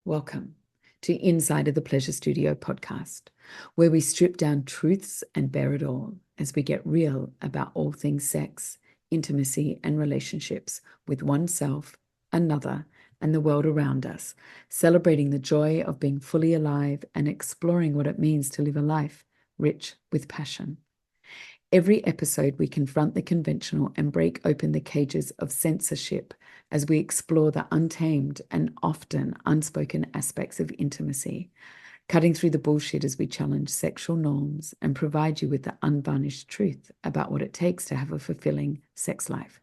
Welcome to Inside of the Pleasure Studio podcast, where we strip down truths and bear it all as we get real about all things sex, intimacy, and relationships with oneself, another, and the world around us, celebrating the joy of being fully alive and exploring what it means to live a life rich with passion. Every episode, we confront the conventional and break open the cages of censorship as we explore the untamed and often unspoken aspects of intimacy, cutting through the bullshit as we challenge sexual norms and provide you with the unvarnished truth about what it takes to have a fulfilling sex life.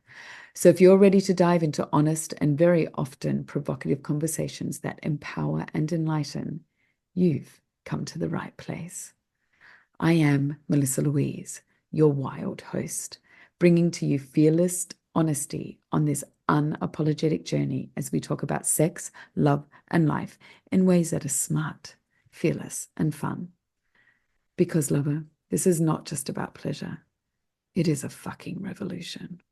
So if you're ready to dive into honest and very often provocative conversations that empower and enlighten, you've come to the right place. I am Melissa Louise, your wild host, bringing to you fearless honesty on this unapologetic journey as we talk about sex, love, and life in ways that are smart, fearless, and fun. Because, lover, this is not just about pleasure. It is a fucking revolution.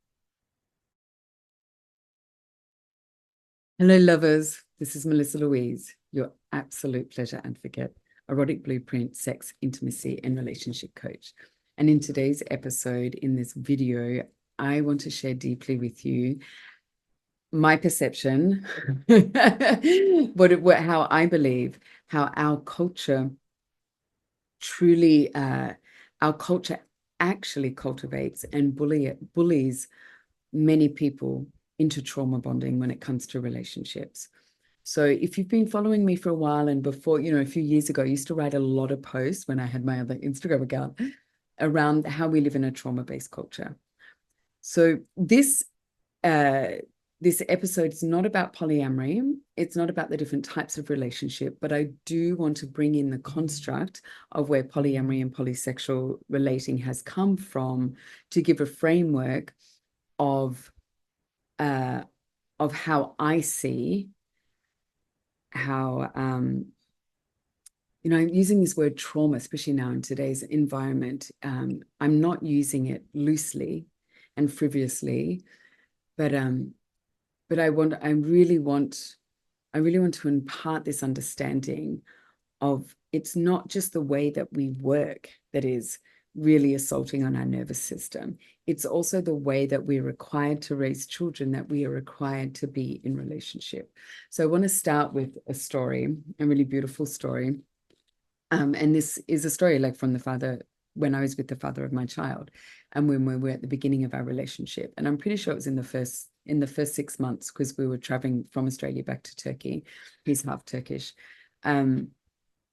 Hello, lovers. This is Melissa Louise, your absolute pleasure advocate, erotic blueprint, sex, intimacy, and relationship coach. And in today's episode, in this video, I want to share deeply with you my perception, how I believe, how our culture truly, our culture actually cultivates and bullies many people into trauma bonding when it comes to relationships. So if you've been following me for a while, and before, a few years ago, I used to write a lot of posts when I had my other Instagram account around how we live in a trauma-based culture. So this episode is not about polyamory. It's not about the different types of relationship, but I do want to bring in the construct of where polyamory and polysexual relating has come from to give a framework of how I see how I'm using this word trauma, especially now in today's environment. I'm not using it loosely and frivolously, but I really want to impart this understanding of it's not just the way that we work that is really assaulting on our nervous system. It's also the way that we're required to raise children, that we are required to be in relationship. So I want to start with a story, a really beautiful story. And this is a story like from the father, when I was with the father of my child, and when we were at the beginning of our relationship. And I'm pretty sure it was in the first 6 months, because we were traveling from Australia back to Turkey. He's half Turkish. And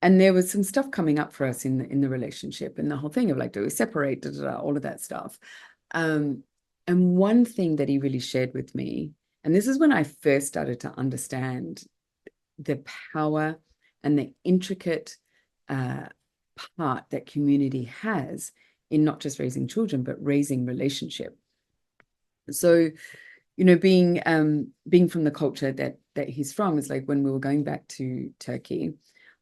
there was some stuff coming up for us in the relationship, and the whole thing of like, do we separate, all of that stuff. And one thing that he really shared with me, and this is when I first started to understand the power and the intricate part that community has in not just raising children, but raising relationship. So, being from the culture that he's from, is like when we were going back to Turkey,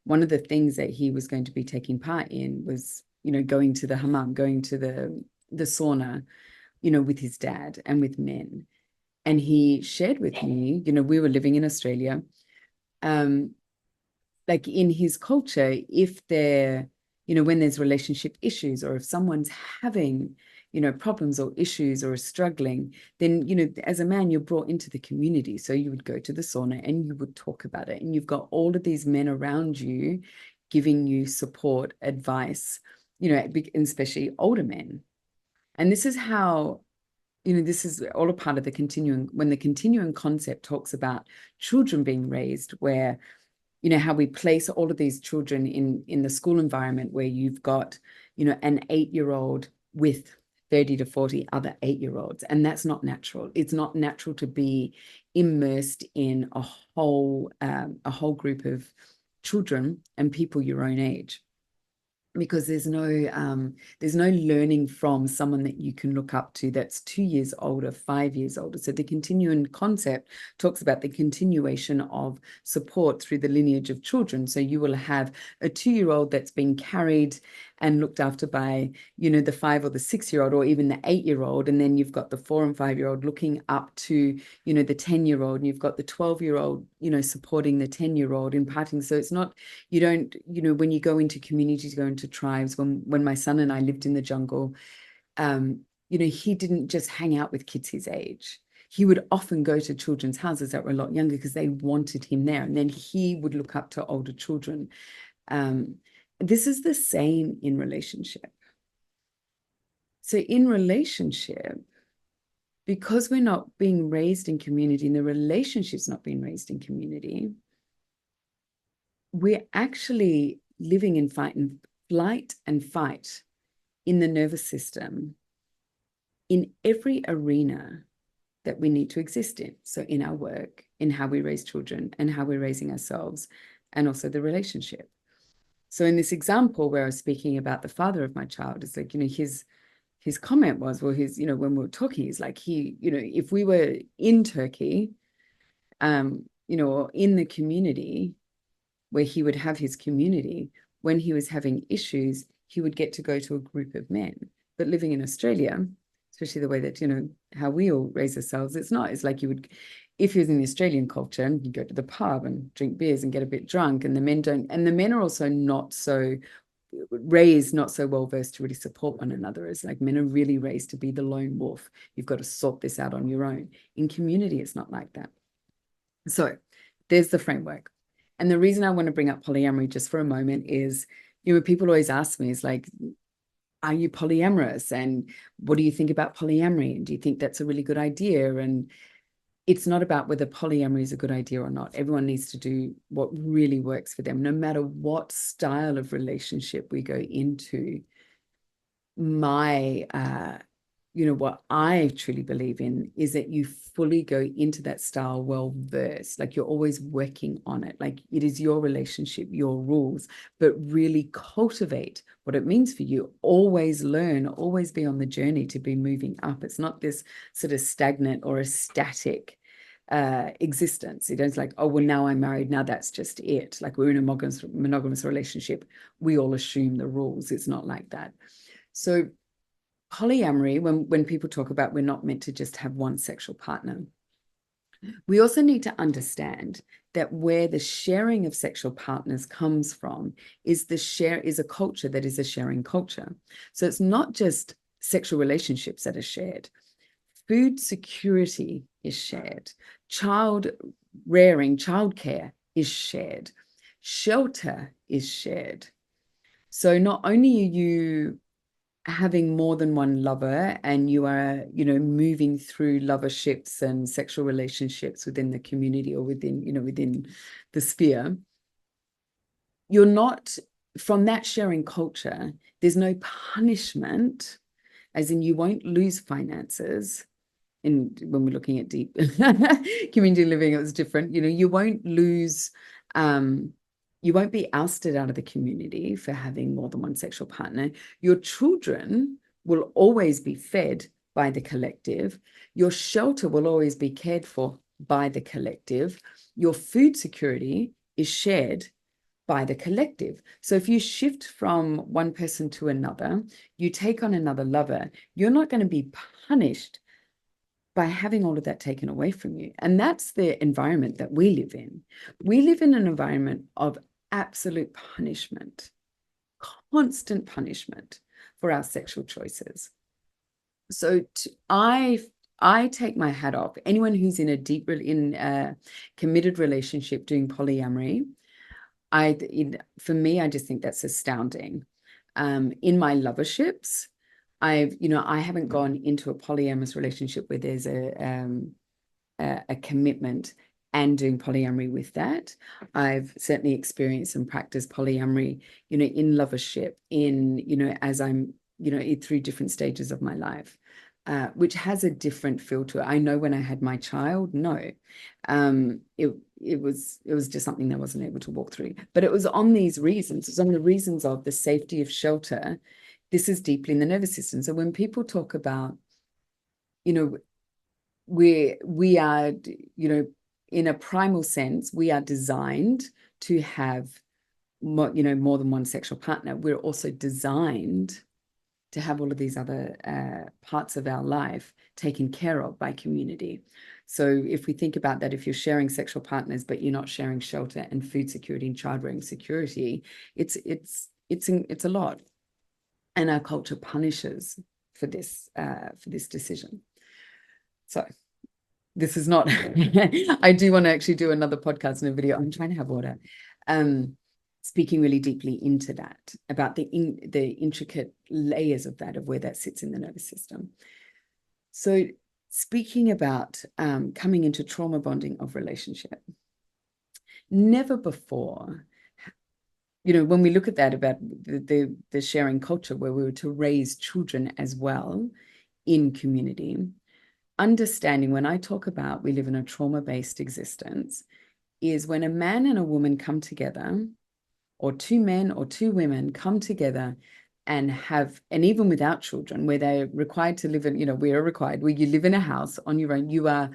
one of the things that he was going to be taking part in was, going to the hammam, going to the sauna, with his dad and with men. And he shared with me, we were living in Australia. Like in his culture, if they're, when there's relationship issues, or if someone's having, problems or issues or is struggling, then, as a man, you're brought into the community. So you would go to the sauna and you would talk about it. And you've got all of these men around you giving you support, advice, and especially older men. And this is how, this is all a part of the continuum, when the continuum concept talks about children being raised, where how we place all of these children in the school environment, where you've got, an 8-year-old with 30 to 40 other 8-year-olds. And that's not natural. It's not natural to be immersed in a whole group of children and people your own age, because there's no learning from someone that you can look up to that's 2 years older, 5 years older. So the continuum concept talks about the continuation of support through the lineage of children. So you will have a 2-year-old that's been carried and looked after by, the 5 or the 6-year-old, or even the 8-year-old. And then you've got the 4 and 5-year-old looking up to, the 10-year-old, and you've got the 12-year-old, supporting the 10-year-old, imparting. So it's not, you don't, when you go into communities, go into tribes, when my son and I lived in the jungle, he didn't just hang out with kids his age. He would often go to children's houses that were a lot younger because they wanted him there. And then he would look up to older children. This is the same in relationship. So in relationship, because we're not being raised in community and the relationship's not being raised in community, we're actually living in flight and fight in the nervous system in every arena that we need to exist in. So in our work, in how we raise children and how we're raising ourselves, and also the relationship. So in this example where I was speaking about the father of my child, it's like, his comment was, well, when we were talking, he's like, if we were in Turkey, or in the community where he would have his community, when he was having issues, he would get to go to a group of men. But living in Australia, especially the way that, how we all raise ourselves, it's like you would, if you're in the Australian culture, you go to the pub and drink beers and get a bit drunk, and the men are also not so raised, not so well versed to really support one another. It's like men are really raised to be the lone wolf. You've got to sort this out on your own. In community, it's not like that. So there's the framework. And the reason I want to bring up polyamory just for a moment is, people always ask me, is like, are you polyamorous? And what do you think about polyamory? And do you think that's a really good idea? And it's not about whether polyamory is a good idea or not. Everyone needs to do what really works for them, no matter what style of relationship we go into. What I truly believe in is that you fully go into that style well-versed, like you're always working on it, like it is your relationship, your rules, but really cultivate what it means for you. Always learn, always be on the journey to be moving up. It's not this sort of stagnant or a static existence. It's like, oh, well, now I'm married, now that's just it. Like we're in a monogamous relationship, we all assume the rules. It's not like that. So polyamory, when people talk about we're not meant to just have one sexual partner, we also need to understand that where the sharing of sexual partners comes from is a culture that is a sharing culture. So it's not just sexual relationships that are shared. Food security is shared. Child rearing, childcare is shared. Shelter is shared. So not only are you having more than one lover and you are, moving through loverships and sexual relationships within the community or within the sphere, you're not, from that sharing culture, there's no punishment, as in you won't lose finances. And when we're looking at deep community living, it was different. You won't lose, you won't be ousted out of the community for having more than one sexual partner. Your children will always be fed by the collective. Your shelter will always be cared for by the collective. Your food security is shared by the collective. So if you shift from one person to another, you take on another lover, you're not going to be punished by having all of that taken away from you. And that's the environment that we live in. We live in an environment of absolute punishment, constant punishment for our sexual choices. So I take my hat off. Anyone who's in a committed relationship doing polyamory, for me, I just think that's astounding. In my loverships, I haven't gone into a polyamorous relationship where there's a commitment and doing polyamory with that. I've certainly experienced and practiced polyamory, in lovership, as I'm, through different stages of my life, which has a different feel to it. I know when I had my child, no, it was just something that I wasn't able to walk through. But it was on these reasons. It was on the reasons of the safety of shelter. This is deeply in the nervous system. So when people talk about, we are, in a primal sense, we are designed to have more than one sexual partner, we're also designed to have all of these other parts of our life taken care of by community. So if we think about that, if you're sharing sexual partners, but you're not sharing shelter and food security and child-rearing security, it's a lot. And our culture punishes for this decision. So this is not, I do want to actually do another podcast and a video. I'm trying to have water. Speaking really deeply into that, about the intricate layers of that, of where that sits in the nervous system. So speaking about coming into trauma bonding of relationship, never before, when we look at that, about the sharing culture where we were to raise children as well in community, understanding, when I talk about we live in a trauma-based existence, is when a man and a woman come together, or two men or two women come together and even without children, where they're required to live in, we are required, where you live in a house on your own, you are,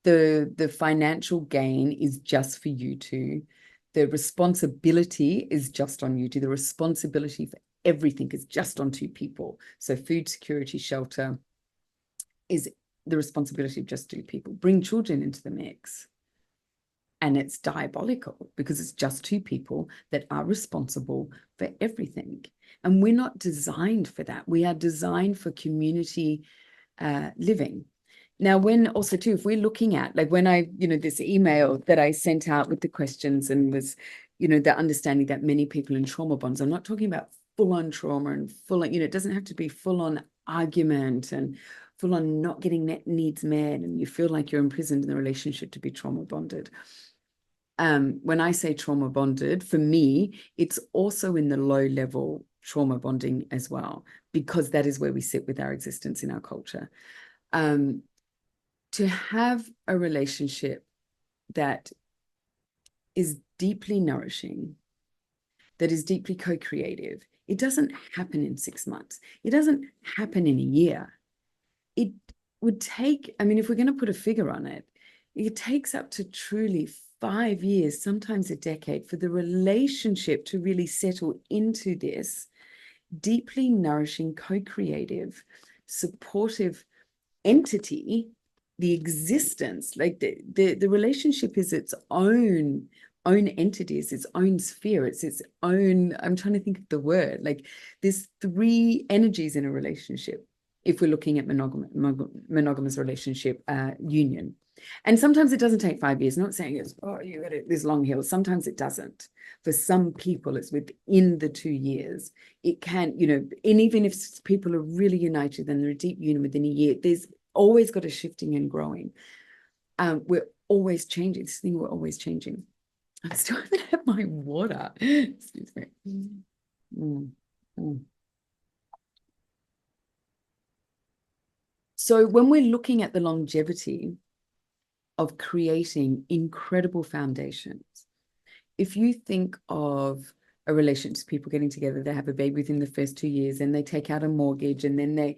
the financial gain is just for you two. The responsibility is just on you two. The responsibility for everything is just on two people. So food security, shelter is the responsibility of just two people. Bring children into the mix, and it's diabolical, because it's just two people that are responsible for everything. And we're not designed for that. We are designed for community living. Now, when also too, if we're looking at, like, when I, this email that I sent out with the questions, and was, the understanding that many people in trauma bonds, I'm not talking about full-on trauma and full-on, it doesn't have to be full-on argument and full-on not getting needs met, and you feel like you're imprisoned in the relationship to be trauma bonded. When I say trauma bonded, for me, it's also in the low level trauma bonding as well, because that is where we sit with our existence in our culture. To have a relationship that is deeply nourishing, that is deeply co-creative, it doesn't happen in 6 months. It doesn't happen in a year. It would take, if we're going to put a figure on it, it takes up to truly 5 years, sometimes a decade, for the relationship to really settle into this deeply nourishing, co-creative, supportive entity. The existence, like the relationship is its own entity, it's its own sphere, it's its own, I'm trying to think of the word, like there's 3 energies in a relationship, if we're looking at monogamous relationship union. And sometimes it doesn't take 5 years. Not saying it's, you got this long hill. Sometimes it doesn't. For some people, it's within the 2 years. It can, and even if people are really united and they're a deep union within a year, there's always got a shifting and growing. We're always changing. This thing, we're always changing. I still haven't had my water. Excuse me. So when we're looking at the longevity of creating incredible foundations, if you think of a relationship, people getting together, they have a baby within the first 2 years, and they take out a mortgage, and then they,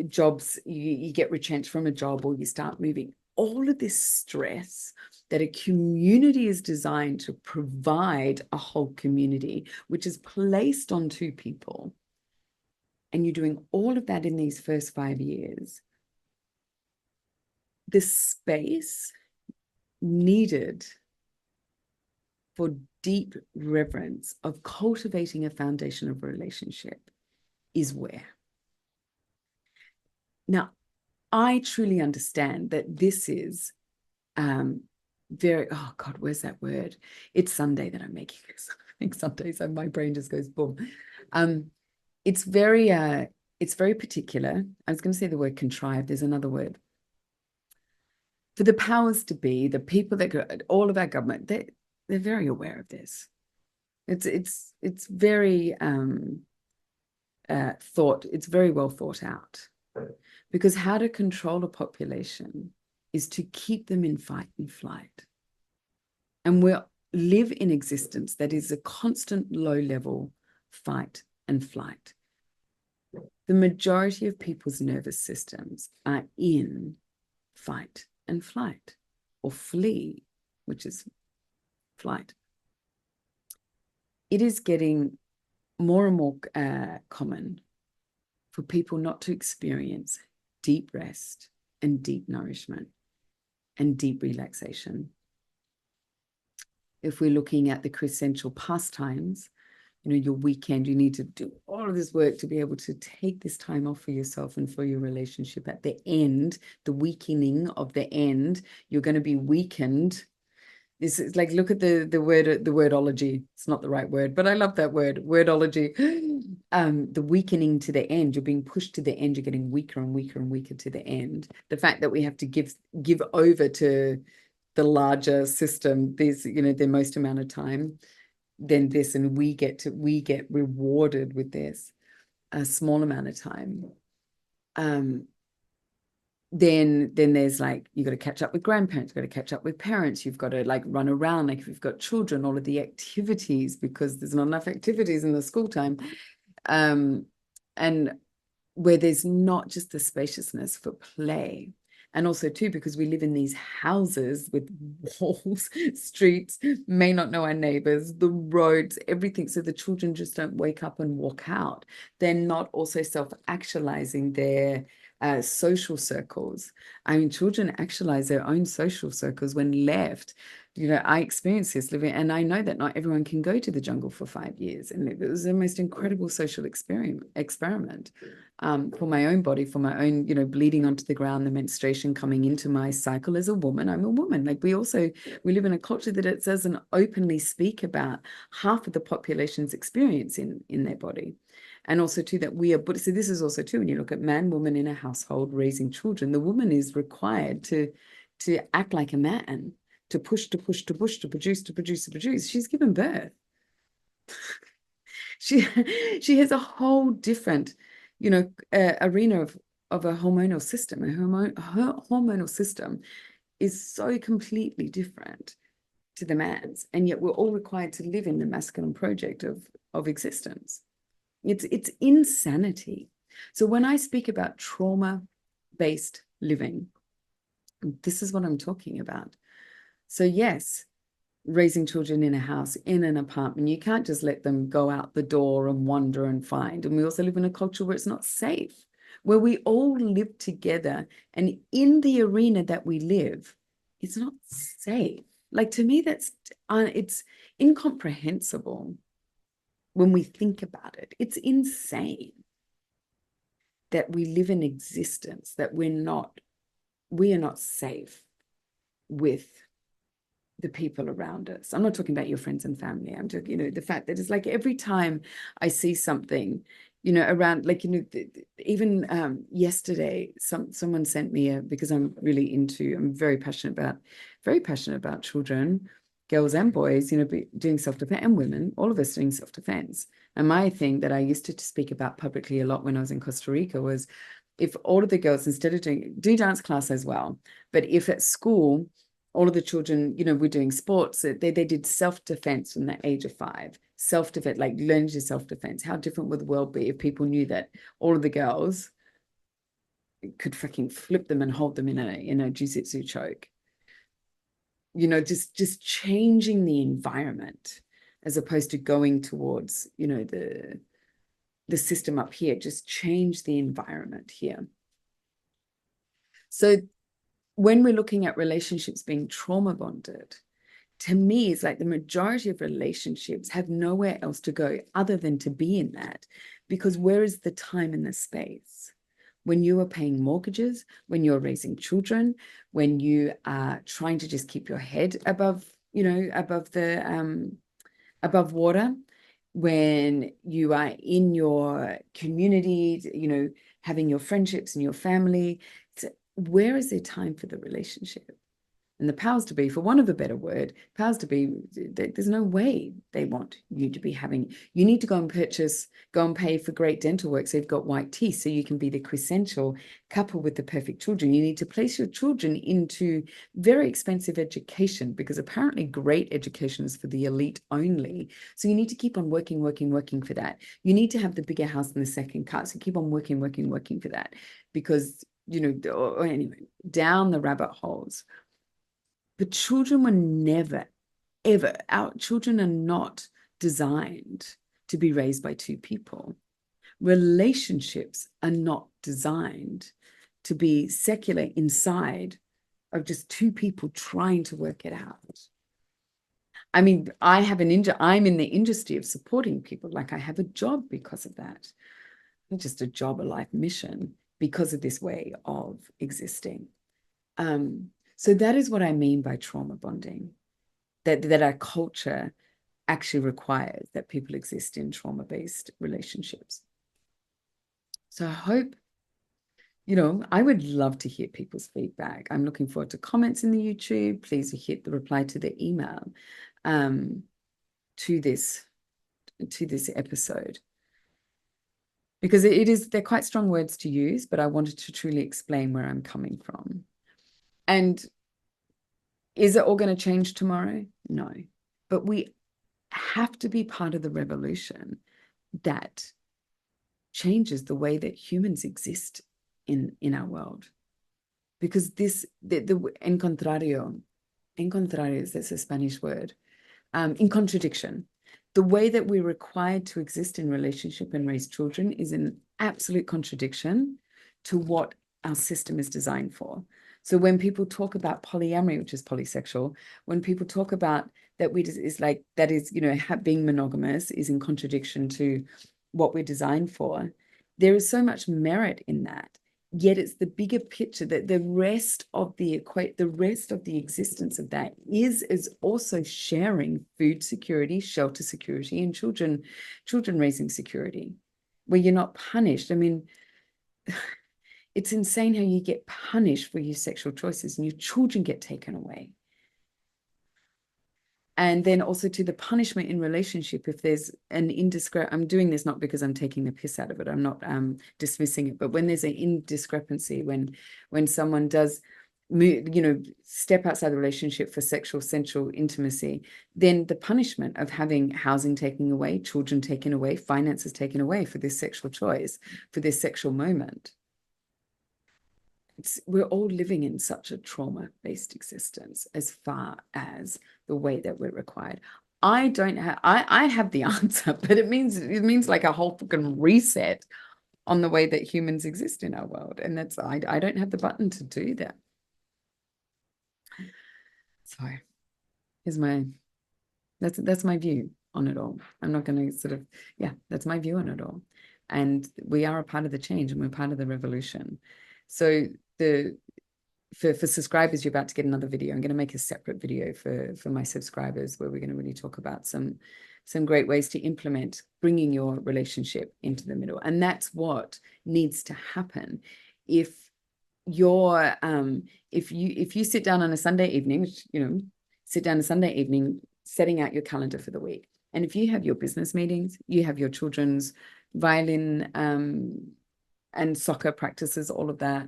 jobs, you get retrenched from a job, or you start moving. All of this stress that a community is designed to provide a whole community, which is placed on 2 people, and you're doing all of that in these first 5 years, the space needed for deep reverence of cultivating a foundation of a relationship is where. Now, I truly understand that this is very, oh God, where's that word? It's Sunday that I'm making this. I think Sunday, so my brain just goes boom. It's very particular. I was going to say the word contrived. There's another word. For the powers to be, the people that all of our government, they're very aware of this. It's very it's very well thought out, because how to control a population is to keep them in fight and flight. And we live in existence that is a constant low level fight and flight. The majority of people's nervous systems are in fight and flight, or flee, which is flight. it is getting more and more common for people not to experience deep rest and deep nourishment and deep relaxation. If we're looking at the quintessential pastimes, your weekend, you need to do all of this work to be able to take this time off for yourself and for your relationship. At the end, the weakening of the end, you're going to be weakened. This is like, look at the wordology. It's not the right word, but I love that word, wordology. The weakening to the end, you're being pushed to the end, you're getting weaker and weaker and weaker to the end. The fact that we have to give over to the larger system, the most amount of time than this, and we get rewarded with this a small amount of time. Then there's like, you got to catch up with grandparents, you've got to catch up with parents, you've got to like run around, like if you've got children, all of the activities, because there's not enough activities in the school time. And where there's not just the spaciousness for play. And also too, because we live in these houses with walls, streets, may not know our neighbors, the roads, everything. So the children just don't wake up and walk out. They're not also self-actualizing their social circles. I mean, children actualize their own social circles when left. I experienced this living, and I know that not everyone can go to the jungle for 5 years. And it was the most incredible social experiment for my own body, for my own, bleeding onto the ground, the menstruation coming into my cycle as a woman. I'm a woman. Like we live in a culture that it doesn't openly speak about half of the population's experience in their body. And also too, that we are, but so this is also too, when you look at man, woman in a household raising children, the woman is required to act like a man, to push, to push, to push, to produce, to produce, to produce. She's given birth. She has a whole different, arena of a hormonal system. Her hormonal system is so completely different to the man's, and yet we're all required to live in the masculine project of existence. It's insanity. So when I speak about trauma-based living, this is what I'm talking about. So yes, raising children in a house, in an apartment, you can't just let them go out the door and wander and find. And we also live in a culture where it's not safe, where we all live together. And in the arena that we live, it's not safe. Like, to me, it's incomprehensible when we think about it. It's insane that we live in existence, that we are not safe with the people around us. I'm not talking about your friends and family. I'm talking, the fact that it's like every time I see something, around, like, even yesterday, someone sent me because I'm very passionate about children, girls and boys, doing self-defense, and women, all of us doing self-defense. And my thing that I used to speak about publicly a lot when I was in Costa Rica was, if all of the girls, instead of do dance class as well, but if at school, all of the children, we're doing sports, they did self-defense from the age of 5. Self-defense, like learning to self-defense. How different would the world be if people knew that all of the girls could freaking flip them and hold them in a jiu-jitsu choke? Just changing the environment as opposed to going towards, the system up here. Just change the environment here. So when we're looking at relationships being trauma bonded, to me, it's like the majority of relationships have nowhere else to go other than to be in that, because where is the time and the space? When you are paying mortgages, when you're raising children, when you are trying to just keep your head above water, when you are in your community, having your friendships and your family, where is there time for the relationship? And the powers to be, for want of a better word, powers to be, there's no way they want you to be having, you need to go and pay for great dental work so you've got white teeth so you can be the quintessential couple with the perfect children. You need to place your children into very expensive education, because apparently great education is for the elite only. So you need to keep on working for that. You need to have the bigger house and the second car. So keep on working for that, because, or anyway, down the rabbit holes. But children were never, ever, our children are not designed to be raised by two people. Relationships are not designed to be secular inside of just two people trying to work it out. I mean, I'm in the industry of supporting people. Like, I have a job because of that. Not just a job, a life mission, because of this way of existing. So that is what I mean by trauma bonding, that our culture actually requires that people exist in trauma-based relationships. So I hope, I would love to hear people's feedback. I'm looking forward to comments in the YouTube. Please hit the reply to the email to this episode, because they're quite strong words to use, but I wanted to truly explain where I'm coming from. And is it all going to change tomorrow? No, but we have to be part of the revolution that changes the way that humans exist in our world. Because the en contrario, that's a Spanish word, in contradiction. The way that we're required to exist in relationship and raise children is in absolute contradiction to what our system is designed for. So when people talk about polyamory, which is polysexual, when people talk about that being monogamous is in contradiction to what we're designed for, there is so much merit in that. Yet it's the bigger picture that the rest of the existence of that is also sharing food security, shelter security, and children raising security, where you're not punished. I mean, it's insane how you get punished for your sexual choices and your children get taken away. And then also to the punishment in relationship, if there's an I'm doing this not because I'm taking the piss out of it, I'm not dismissing it, but when there's an indiscrepancy, when someone does step outside the relationship for sexual sensual intimacy, then the punishment of having housing taken away, children taken away, finances taken away for this sexual choice, for this sexual moment. We're all living in such a trauma-based existence as far as the way that we're required. I have the answer, but it means like a whole fucking reset on the way that humans exist in our world. And I don't have the button to do that. So that's my view on it all. I'm not going to that's my view on it all. And we are a part of the change and we're part of the revolution. So for subscribers, you're about to get another video. I'm going to make a separate video for my subscribers where we're going to really talk about some great ways to implement bringing your relationship into the middle. And that's what needs to happen. If you sit down on a Sunday evening, setting out your calendar for the week. And if you have your business meetings, you have your children's violin and soccer practices, all of that,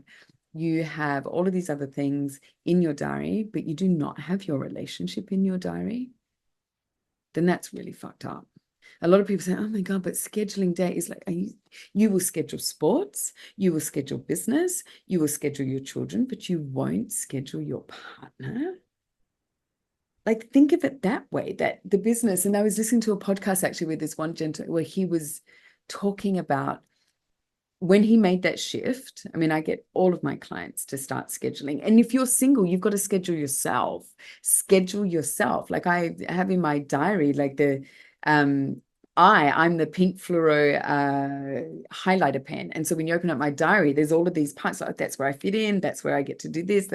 you have all of these other things in your diary, but you do not have your relationship in your diary, then that's really fucked up. A lot of people say, oh my God, but scheduling day is like, you will schedule sports, you will schedule business, you will schedule your children, but you won't schedule your partner. Like, think of it that way, that the business, and I was listening to a podcast actually with this one gentleman where he was talking about when he made that shift. I mean, I get all of my clients to start scheduling. And if you're single, you've got to schedule yourself. Schedule yourself. Like I have in my diary, like I'm the pink fluoro highlighter pen. And so when you open up my diary, there's all of these parts. Like, that's where I fit in. That's where I get to do this.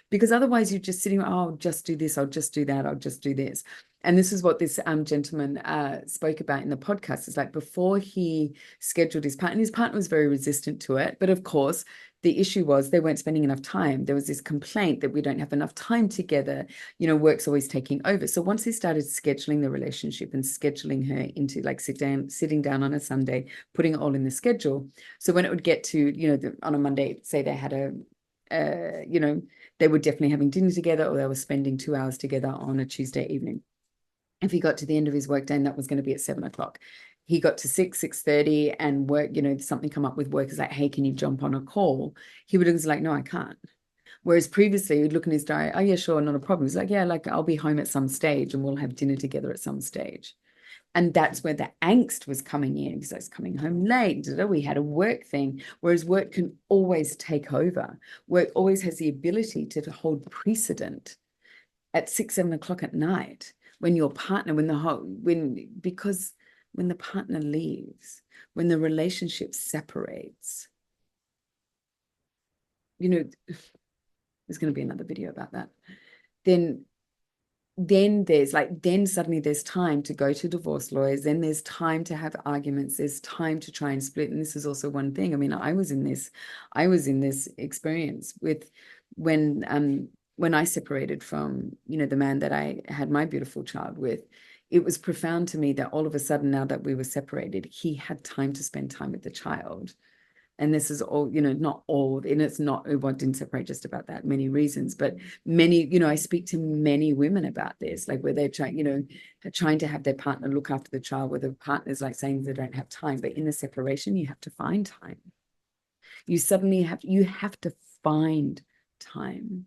Because otherwise you're just sitting, oh, I'll just do this. I'll just do that. I'll just do this. And this is what this gentleman spoke about in the podcast. It's like before he scheduled his partner, and his partner was very resistant to it. But of course, the issue was they weren't spending enough time. There was this complaint that we don't have enough time together. Work's always taking over. So once he started scheduling the relationship and scheduling her into like sitting down on a Sunday, putting it all in the schedule. So when it would get to, on a Monday, say they had they were definitely having dinner together or they were spending 2 hours together on a Tuesday evening. If he got to the end of his workday, and that was going to be at 7 o'clock, he got to 6:30 and work, something come up with work is like, hey, can you jump on a call? He would have like, no, I can't. Whereas previously he'd look in his diary, oh yeah, sure, not a problem. He's like, yeah, like I'll be home at some stage and we'll have dinner together at some stage. And that's where the angst was coming in, because I was coming home late. We had a work thing, whereas work can always take over. Work always has the ability to hold precedent at 6, 7 o'clock at night when your partner, because when the partner leaves, when the relationship separates, there's going to be another video about that. Then suddenly there's time to go to divorce lawyers. Then there's time to have arguments. There's time to try and split. And this is also one thing. I mean, I was in this experience with when I separated from, the man that I had my beautiful child with. It was profound to me that all of a sudden, now that we were separated, he had time to spend time with the child. And this is all, not all, and it's not, it didn't separate just about that, many reasons, but many, I speak to many women about this, like where they're trying to have their partner look after the child, where the partner's like saying they don't have time, but in the separation, you have to find time. You have to find time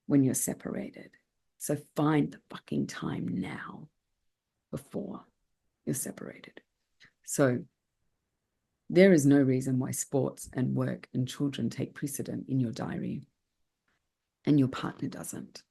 when you're separated. So find the fucking time now before you're separated. So there is no reason why sports and work and children take precedent in your diary and your partner doesn't.